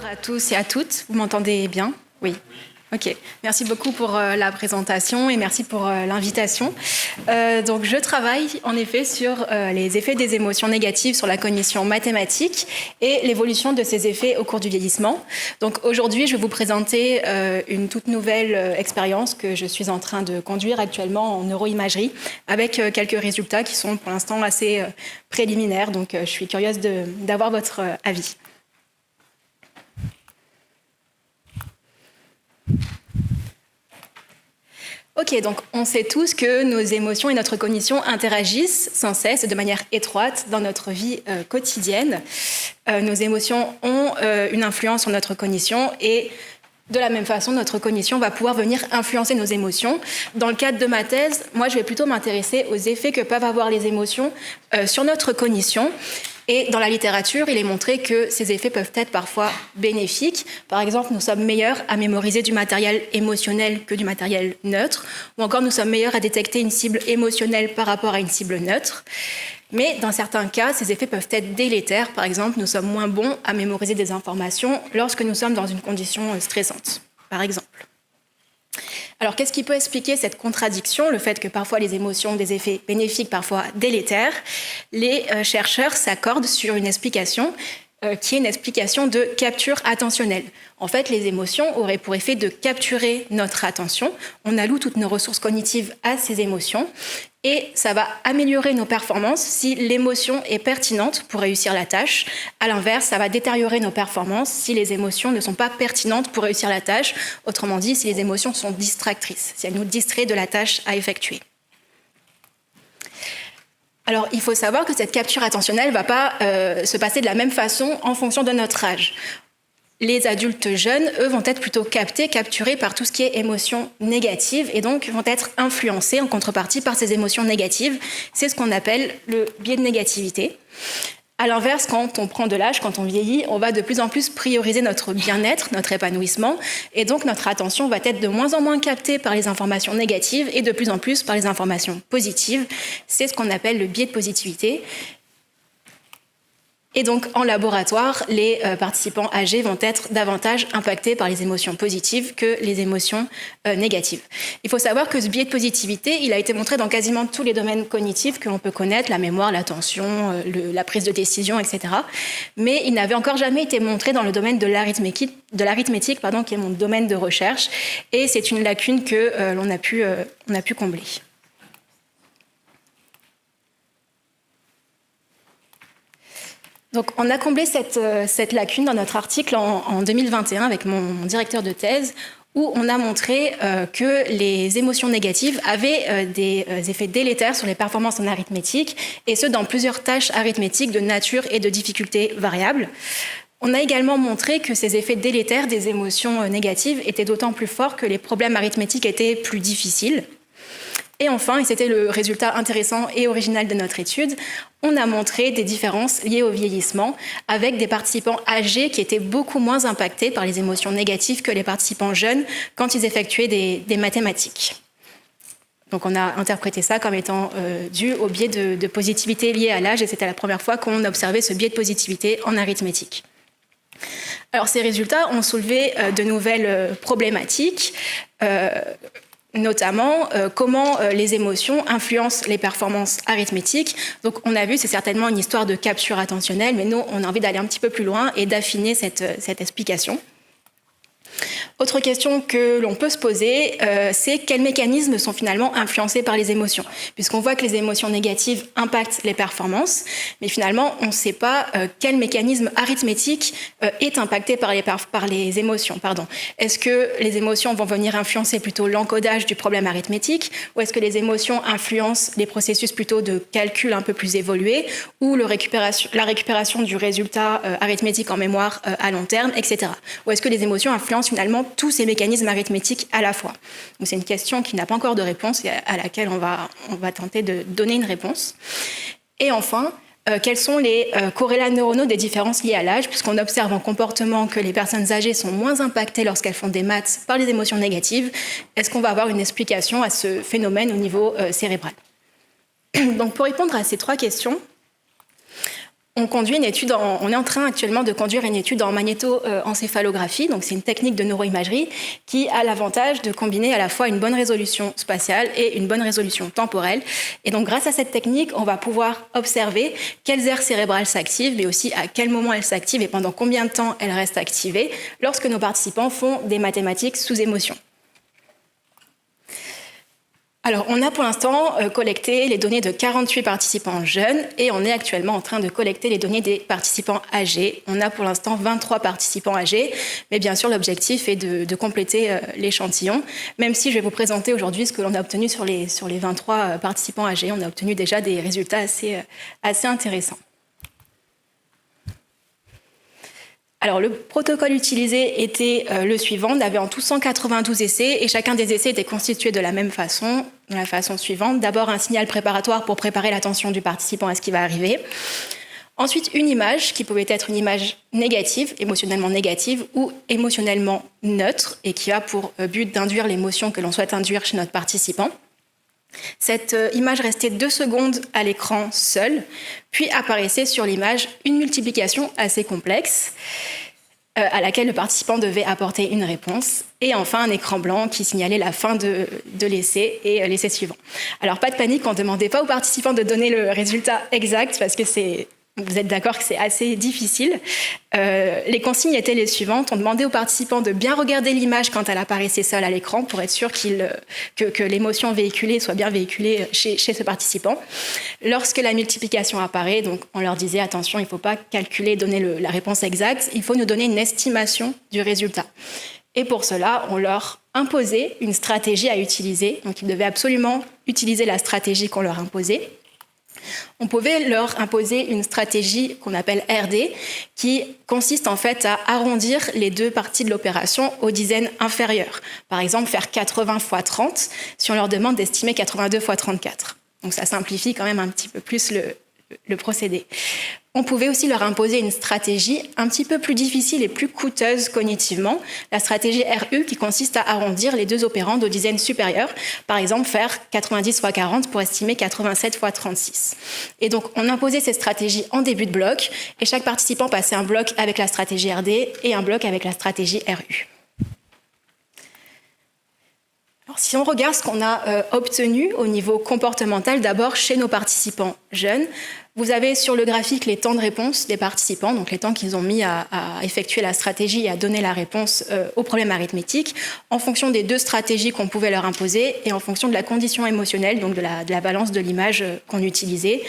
à tous et à toutes. Vous m'entendez bien? Oui. Ok. Merci beaucoup pour la présentation et merci pour l'invitation. Donc, je travaille en effet sur les effets des émotions négatives sur la cognition mathématique et l'évolution de ces effets au cours du vieillissement. Donc, aujourd'hui, je vais vous présenter une toute nouvelle expérience que je suis en train de conduire actuellement en neuroimagerie avec quelques résultats qui sont pour l'instant assez préliminaires. Donc, je suis curieuse d'avoir votre avis. Ok, donc on sait tous que nos émotions et notre cognition interagissent sans cesse et de manière étroite dans notre vie quotidienne. Nos émotions ont une influence sur notre cognition et de la même façon, notre cognition va pouvoir venir influencer nos émotions. Dans le cadre de ma thèse, moi, je vais plutôt m'intéresser aux effets que peuvent avoir les émotions sur notre cognition. Et dans la littérature, il est montré que ces effets peuvent être parfois bénéfiques. Par exemple, nous sommes meilleurs à mémoriser du matériel émotionnel que du matériel neutre, ou encore nous sommes meilleurs à détecter une cible émotionnelle par rapport à une cible neutre. Mais dans certains cas, ces effets peuvent être délétères. Par exemple, nous sommes moins bons à mémoriser des informations lorsque nous sommes dans une condition stressante, par exemple. Alors, qu'est-ce qui peut expliquer cette contradiction, le fait que parfois les émotions ont des effets bénéfiques, parfois délétères? Les chercheurs s'accordent sur une explication qui est une explication de capture attentionnelle. En fait, les émotions auraient pour effet de capturer notre attention. On alloue toutes nos ressources cognitives à ces émotions et ça va améliorer nos performances si l'émotion est pertinente pour réussir la tâche. À l'inverse, ça va détériorer nos performances si les émotions ne sont pas pertinentes pour réussir la tâche. Autrement dit, si les émotions sont distractrices, si elles nous distraient de la tâche à effectuer. Alors, il faut savoir que cette capture attentionnelle ne va pas se passer de la même façon en fonction de notre âge. Les adultes jeunes, eux, vont être plutôt capturés par tout ce qui est émotions négatives et donc vont être influencés en contrepartie par ces émotions négatives. C'est ce qu'on appelle le biais de négativité. À l'inverse, quand on prend de l'âge, quand on vieillit, on va de plus en plus prioriser notre bien-être, notre épanouissement, et donc notre attention va être de moins en moins captée par les informations négatives et de plus en plus par les informations positives. C'est ce qu'on appelle le biais de positivité. Et donc, en laboratoire, les participants âgés vont être davantage impactés par les émotions positives que les émotions négatives. Il faut savoir que ce biais de positivité, il a été montré dans quasiment tous les domaines cognitifs que l'on peut connaître, la mémoire, l'attention, la prise de décision, etc. Mais il n'avait encore jamais été montré dans le domaine de l'arithmétique, qui est mon domaine de recherche. Et c'est une lacune que l'on a pu combler. Donc, on a comblé cette lacune dans notre article en 2021 avec mon directeur de thèse, où on a montré que les émotions négatives avaient des effets délétères sur les performances en arithmétique, et ce, dans plusieurs tâches arithmétiques de nature et de difficulté variables. On a également montré que ces effets délétères des émotions négatives étaient d'autant plus forts que les problèmes arithmétiques étaient plus difficiles. Et enfin, et c'était le résultat intéressant et original de notre étude, on a montré des différences liées au vieillissement avec des participants âgés qui étaient beaucoup moins impactés par les émotions négatives que les participants jeunes quand ils effectuaient des mathématiques. Donc on a interprété ça comme étant dû au biais de positivité lié à l'âge, et c'était la première fois qu'on observait ce biais de positivité en arithmétique. Alors ces résultats ont soulevé de nouvelles problématiques, notamment comment les émotions influencent les performances arithmétiques. Donc on a vu, c'est certainement une histoire de capture attentionnelle, mais nous, on a envie d'aller un petit peu plus loin et d'affiner cette explication. Autre question que l'on peut se poser, c'est quels mécanismes sont finalement influencés par les émotions? Puisqu'on voit que les émotions négatives impactent les performances, mais finalement, on ne sait pas quel mécanisme arithmétique est impacté par les émotions. Est-ce que les émotions vont venir influencer plutôt l'encodage du problème arithmétique, ou est-ce que les émotions influencent les processus plutôt de calcul un peu plus évolués, ou la récupération du résultat arithmétique en mémoire à long terme, etc. Ou est-ce que les émotions influencent finalement tous ces mécanismes arithmétiques à la fois? Donc c'est une question qui n'a pas encore de réponse et à laquelle on va tenter de donner une réponse. Et enfin, quels sont les corrélats neuronaux des différences liées à l'âge, puisqu'on observe en comportement que les personnes âgées sont moins impactées lorsqu'elles font des maths par les émotions négatives. Est-ce qu'on va avoir une explication à ce phénomène au niveau cérébral? Donc pour répondre à ces trois questions, on est en train actuellement de conduire une étude en magnétoencéphalographie. Donc c'est une technique de neuroimagerie qui a l'avantage de combiner à la fois une bonne résolution spatiale et une bonne résolution temporelle. Et donc grâce à cette technique, on va pouvoir observer quelles aires cérébrales s'activent, mais aussi à quel moment elles s'activent et pendant combien de temps elles restent activées lorsque nos participants font des mathématiques sous émotion. Alors, on a pour l'instant collecté les données de 48 participants jeunes et on est actuellement en train de collecter les données des participants âgés. On a pour l'instant 23 participants âgés, mais bien sûr, l'objectif est de compléter l'échantillon, même si je vais vous présenter aujourd'hui ce que l'on a obtenu sur les 23 participants âgés. On a obtenu déjà des résultats assez intéressants. Alors, le protocole utilisé était le suivant. On avait en tout 192 essais et chacun des essais était constitué de la même façon, de la façon suivante. D'abord, un signal préparatoire pour préparer l'attention du participant à ce qui va arriver. Ensuite, une image qui pouvait être une image négative, émotionnellement négative ou émotionnellement neutre et qui a pour but d'induire l'émotion que l'on souhaite induire chez notre participant. Cette image restait 2 secondes à l'écran seule, puis apparaissait sur l'image une multiplication assez complexe à laquelle le participant devait apporter une réponse, et enfin un écran blanc qui signalait la fin de l'essai et l'essai suivant. Alors pas de panique, on ne demandait pas aux participants de donner le résultat exact parce que vous êtes d'accord que c'est assez difficile. Les consignes étaient les suivantes. On demandait aux participants de bien regarder l'image quand elle apparaissait seule à l'écran pour être sûr que l'émotion véhiculée soit bien véhiculée chez ce participant. Lorsque la multiplication apparaît, donc on leur disait attention, il ne faut pas calculer, donner la réponse exacte, il faut nous donner une estimation du résultat. Et pour cela, on leur imposait une stratégie à utiliser. Donc ils devaient absolument utiliser la stratégie qu'on leur imposait. On pouvait leur imposer une stratégie qu'on appelle RD, qui consiste en fait à arrondir les 2 parties de l'opération aux dizaines inférieures. Par exemple, faire 80 x 30 si on leur demande d'estimer 82 x 34. Donc ça simplifie quand même un petit peu plus le procédé. On pouvait aussi leur imposer une stratégie un petit peu plus difficile et plus coûteuse cognitivement, la stratégie RU qui consiste à arrondir les 2 opérandes aux dizaines supérieures, par exemple faire 90 x 40 pour estimer 87 x 36. Et donc on imposait ces stratégies en début de bloc et chaque participant passait un bloc avec la stratégie RD et un bloc avec la stratégie RU. Alors, si on regarde ce qu'on a obtenu au niveau comportemental, d'abord chez nos participants jeunes, vous avez sur le graphique les temps de réponse des participants, donc les temps qu'ils ont mis à effectuer la stratégie et à donner la réponse au problème arithmétique, en fonction des 2 stratégies qu'on pouvait leur imposer et en fonction de la condition émotionnelle, donc de la balance de l'image qu'on utilisait,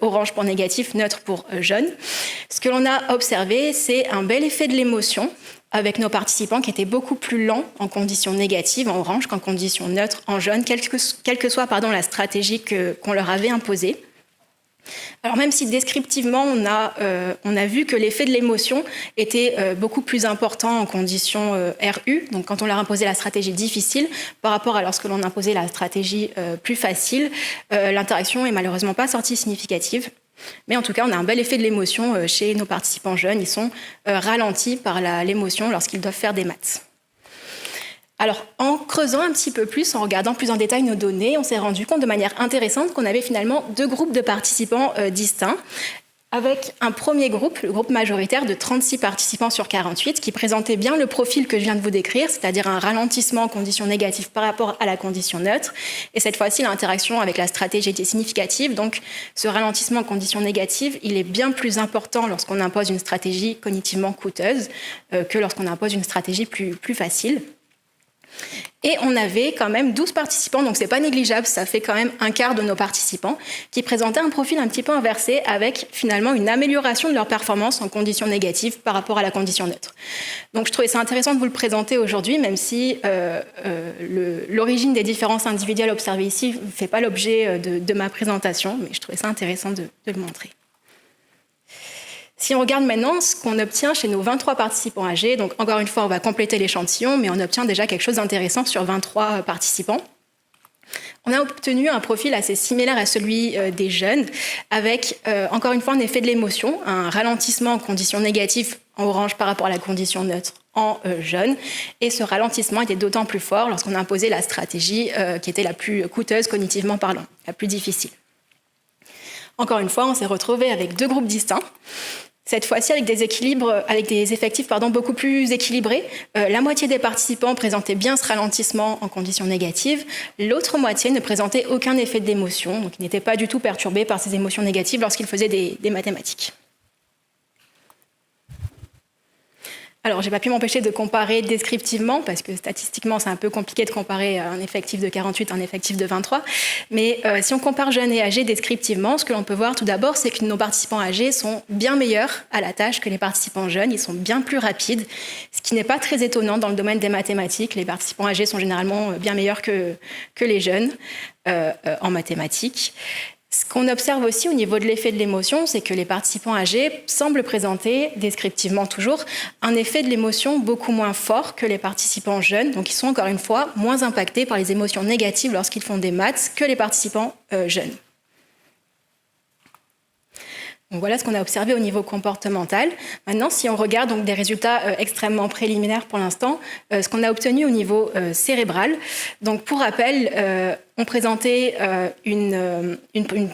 orange pour négatif, neutre pour jaune. Ce que l'on a observé, c'est un bel effet de l'émotion, avec nos participants qui étaient beaucoup plus lents en conditions négatives, en orange, qu'en conditions neutres, en jaune, quelle que soit la stratégie qu'on leur avait imposée. Alors même si descriptivement, on a vu que l'effet de l'émotion était beaucoup plus important en conditions RU, donc quand on leur imposait la stratégie difficile, par rapport à lorsque l'on imposait la stratégie plus facile, l'interaction n'est malheureusement pas sortie significative. Mais en tout cas, on a un bel effet de l'émotion chez nos participants jeunes. Ils sont ralentis par l'émotion lorsqu'ils doivent faire des maths. Alors, en creusant un petit peu plus, en regardant plus en détail nos données, on s'est rendu compte de manière intéressante qu'on avait finalement 2 groupes de participants distincts, avec un premier groupe, le groupe majoritaire de 36 participants sur 48, qui présentait bien le profil que je viens de vous décrire, c'est-à-dire un ralentissement en conditions négatives par rapport à la condition neutre. Et cette fois-ci, l'interaction avec la stratégie était significative. Donc, ce ralentissement en conditions négatives, il est bien plus important lorsqu'on impose une stratégie cognitivement coûteuse que lorsqu'on impose une stratégie plus facile. Et on avait quand même 12 participants, donc c'est pas négligeable, ça fait quand même un quart de nos participants, qui présentaient un profil un petit peu inversé avec finalement une amélioration de leur performance en conditions négatives par rapport à la condition neutre. Donc je trouvais ça intéressant de vous le présenter aujourd'hui, même si l'origine des différences individuelles observées ici ne fait pas l'objet de ma présentation, mais je trouvais ça intéressant de le montrer. Si on regarde maintenant ce qu'on obtient chez nos 23 participants âgés, donc encore une fois, on va compléter l'échantillon, mais on obtient déjà quelque chose d'intéressant sur 23 participants. On a obtenu un profil assez similaire à celui des jeunes, avec encore une fois un effet de l'émotion, un ralentissement en conditions négatives en orange par rapport à la condition neutre en jaune. Et ce ralentissement était d'autant plus fort lorsqu'on a imposé la stratégie qui était la plus coûteuse cognitivement parlant, la plus difficile. Encore une fois, on s'est retrouvé avec deux groupes distincts. Cette fois-ci, avec des effectifs beaucoup plus équilibrés. La moitié des participants présentaient bien ce ralentissement en conditions négatives. L'autre moitié ne présentait aucun effet d'émotion, donc ils n'étaient pas du tout perturbés par ces émotions négatives lorsqu'ils faisaient des mathématiques. Alors, je n'ai pas pu m'empêcher de comparer descriptivement, parce que statistiquement, c'est un peu compliqué de comparer un effectif de 48 à un effectif de 23. Mais si on compare jeunes et âgés descriptivement, ce que l'on peut voir tout d'abord, c'est que nos participants âgés sont bien meilleurs à la tâche que les participants jeunes. Ils sont bien plus rapides, ce qui n'est pas très étonnant dans le domaine des mathématiques. Les participants âgés sont généralement bien meilleurs que les jeunes en mathématiques. Ce qu'on observe aussi au niveau de l'effet de l'émotion, c'est que les participants âgés semblent présenter, descriptivement toujours, un effet de l'émotion beaucoup moins fort que les participants jeunes. Donc ils sont encore une fois moins impactés par les émotions négatives lorsqu'ils font des maths que les participants jeunes. Donc voilà ce qu'on a observé au niveau comportemental. Maintenant, si on regarde donc des résultats extrêmement préliminaires pour l'instant, ce qu'on a obtenu au niveau cérébral. Donc pour rappel, on présentait une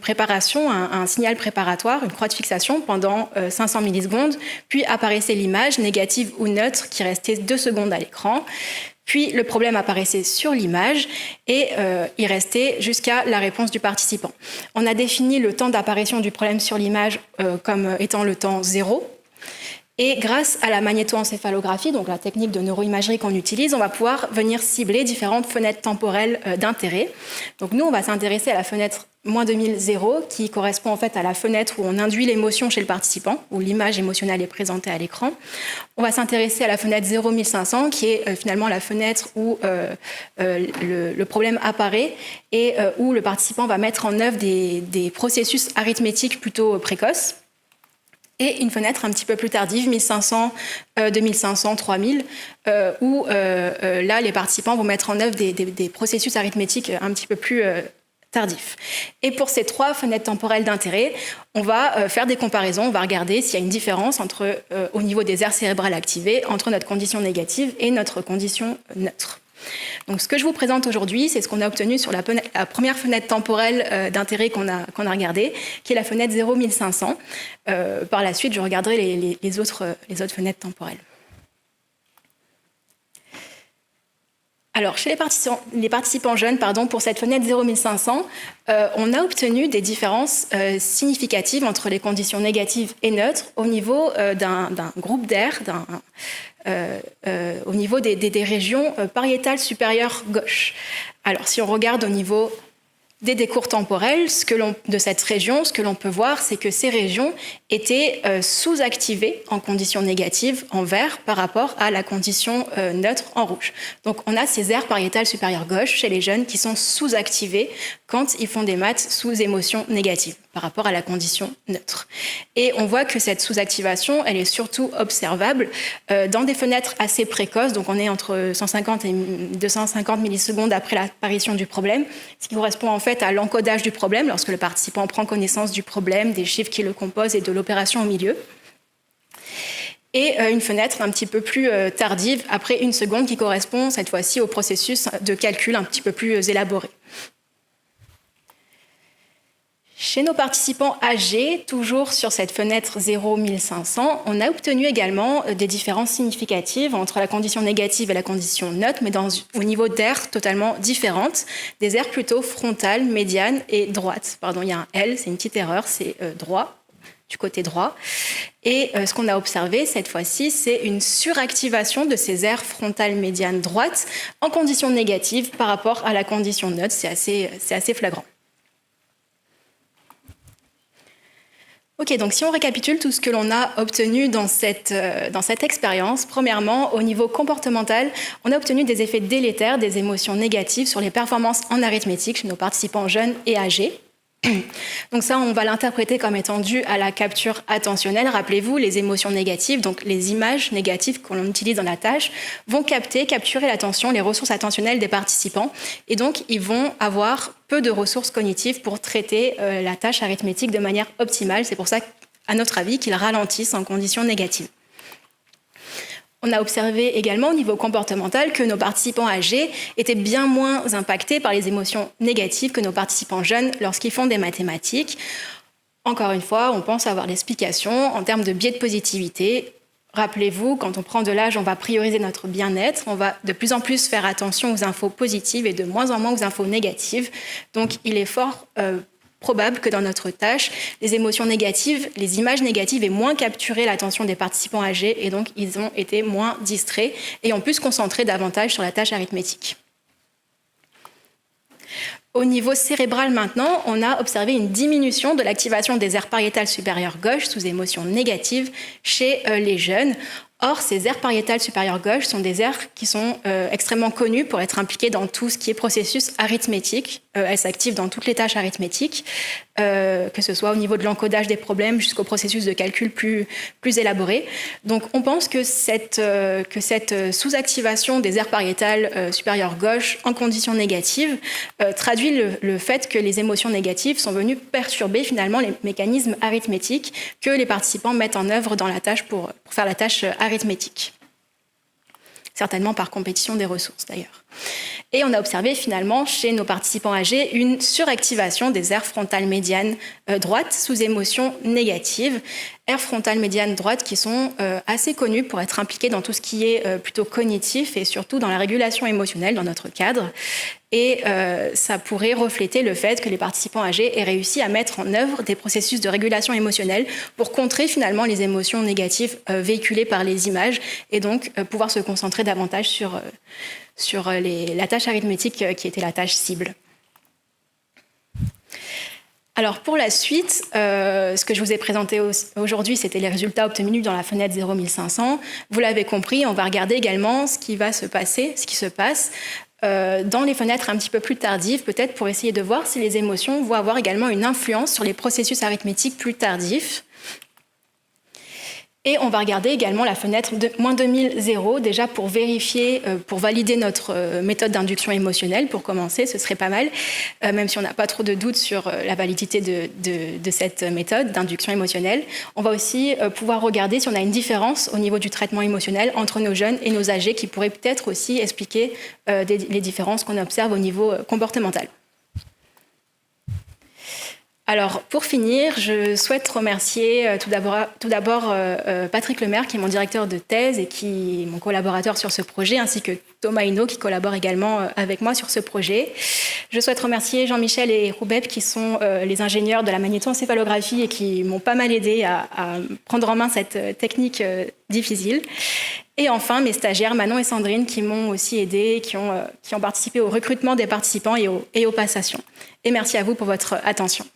préparation, un signal préparatoire, une croix de fixation pendant 500 millisecondes, puis apparaissait l'image négative ou neutre qui restait 2 secondes à l'écran. Puis le problème apparaissait sur l'image et il restait jusqu'à la réponse du participant. On a défini le temps d'apparition du problème sur l'image comme étant le temps 0. Et grâce à la magnétoencéphalographie, donc la technique de neuroimagerie qu'on utilise, on va pouvoir venir cibler différentes fenêtres temporelles d'intérêt. Donc nous, on va s'intéresser à la fenêtre -2000, 0, qui correspond en fait à la fenêtre où on induit l'émotion chez le participant, où l'image émotionnelle est présentée à l'écran. On va s'intéresser à la fenêtre 0,1500, qui est finalement la fenêtre où le problème apparaît et où le participant va mettre en œuvre des processus arithmétiques plutôt précoces. Et une fenêtre un petit peu plus tardive, 1500, 2500, 3000, où là, les participants vont mettre en œuvre des processus arithmétiques un petit peu plus tardifs. Et pour ces 3 fenêtres temporelles d'intérêt, on va faire des comparaisons, on va regarder s'il y a une différence au niveau des aires cérébrales activées entre notre condition négative et notre condition neutre. Donc, ce que je vous présente aujourd'hui, c'est ce qu'on a obtenu sur la première fenêtre temporelle d'intérêt qu'on a regardée, qui est la fenêtre 0,1500. Par la suite, je regarderai les autres fenêtres temporelles. Alors, chez les participants jeunes, pour cette fenêtre 0,1500, on a obtenu des différences significatives entre les conditions négatives et neutres au niveau d'un groupe d'air, au niveau des régions pariétales supérieures gauche. Alors, si on regarde au niveau des décours temporels de cette région, ce que l'on peut voir, c'est que ces régions étaient sous-activées en conditions négatives en vert par rapport à la condition neutre en rouge. Donc on a ces aires pariétales supérieures gauche chez les jeunes qui sont sous-activées quand ils font des maths sous émotion négative par rapport à la condition neutre. Et on voit que cette sous-activation, elle est surtout observable dans des fenêtres assez précoces, donc on est entre 150 et 250 millisecondes après l'apparition du problème, ce qui correspond en fait à l'encodage du problème lorsque le participant prend connaissance du problème, des chiffres qui le composent et de l'opération au milieu. Et une fenêtre un petit peu plus tardive, après 1 seconde, qui correspond cette fois-ci au processus de calcul un petit peu plus élaboré. Chez nos participants âgés, toujours sur cette fenêtre 0,1500, on a obtenu également des différences significatives entre la condition négative et la condition neutre, mais au niveau d'aires totalement différentes, des aires plutôt frontales, médianes et droites. Pardon, il y a un L, c'est une petite erreur, c'est droit, du côté droit. Et ce qu'on a observé cette fois-ci, c'est une suractivation de ces aires frontales, médianes, droites en conditions négatives par rapport à la condition neutre. C'est assez flagrant. Ok, donc si on récapitule tout ce que l'on a obtenu dans cette expérience, premièrement, au niveau comportemental, on a obtenu des effets délétères, des émotions négatives sur les performances en arithmétique chez nos participants jeunes et âgés. Donc ça, on va l'interpréter comme étant dû à la capture attentionnelle. Rappelez-vous, les émotions négatives, donc les images négatives que l'on utilise dans la tâche, vont capturer l'attention, les ressources attentionnelles des participants. Et donc, ils vont avoir peu de ressources cognitives pour traiter la tâche arithmétique de manière optimale. C'est pour ça, à notre avis, qu'ils ralentissent en conditions négatives. On a observé également au niveau comportemental que nos participants âgés étaient bien moins impactés par les émotions négatives que nos participants jeunes lorsqu'ils font des mathématiques. Encore une fois, on pense avoir l'explication en termes de biais de positivité. Rappelez-vous, quand on prend de l'âge, on va prioriser notre bien-être, on va de plus en plus faire attention aux infos positives et de moins en moins aux infos négatives. Donc, il est fort probable que dans notre tâche, les émotions négatives, les images négatives aient moins capturé l'attention des participants âgés et donc ils ont été moins distraits et ont pu se concentrer davantage sur la tâche arithmétique. Au niveau cérébral maintenant, on a observé une diminution de l'activation des aires pariétales supérieures gauche sous émotions négatives chez les jeunes. Or, ces aires pariétales supérieures gauche sont des aires qui sont extrêmement connues pour être impliquées dans tout ce qui est processus arithmétique. Elles s'activent dans toutes les tâches arithmétiques, que ce soit au niveau de l'encodage des problèmes jusqu'au processus de calcul plus élaboré. Donc, on pense que cette sous-activation des aires pariétales supérieures gauche en conditions négatives traduit le fait que les émotions négatives sont venues perturber finalement les mécanismes arithmétiques que les participants mettent en œuvre dans la tâche pour faire la tâche arithmétique. Certainement par compétition des ressources d'ailleurs. Et on a observé finalement chez nos participants âgés une suractivation des aires frontales médianes droites sous émotions négatives. Aires frontales médianes droites qui sont assez connues pour être impliquées dans tout ce qui est plutôt cognitif et surtout dans la régulation émotionnelle dans notre cadre. Et ça pourrait refléter le fait que les participants âgés aient réussi à mettre en œuvre des processus de régulation émotionnelle pour contrer finalement les émotions négatives véhiculées par les images et donc pouvoir se concentrer davantage sur la tâche arithmétique qui était la tâche cible. Alors pour la suite, ce que je vous ai présenté aujourd'hui, c'était les résultats obtenus dans la fenêtre 01500. Vous l'avez compris, on va regarder également ce qui se passe dans les fenêtres un petit peu plus tardives, peut-être pour essayer de voir si les émotions vont avoir également une influence sur les processus arithmétiques plus tardifs. Et on va regarder également la fenêtre de -2000 déjà pour vérifier, pour valider notre méthode d'induction émotionnelle. Pour commencer, ce serait pas mal, même si on n'a pas trop de doutes sur la validité de cette méthode d'induction émotionnelle. On va aussi pouvoir regarder si on a une différence au niveau du traitement émotionnel entre nos jeunes et nos âgés qui pourrait peut-être aussi expliquer les différences qu'on observe au niveau comportemental. Alors, pour finir, je souhaite remercier tout d'abord Patrick Lemaire, qui est mon directeur de thèse et qui est mon collaborateur sur ce projet, ainsi que Thomas Hinault, qui collabore également avec moi sur ce projet. Je souhaite remercier Jean-Michel et Roubeb, qui sont les ingénieurs de la magnétoencéphalographie et qui m'ont pas mal aidé à prendre en main cette technique difficile. Et enfin, mes stagiaires Manon et Sandrine, qui m'ont aussi aidé, qui ont participé au recrutement des participants et aux passations. Et merci à vous pour votre attention.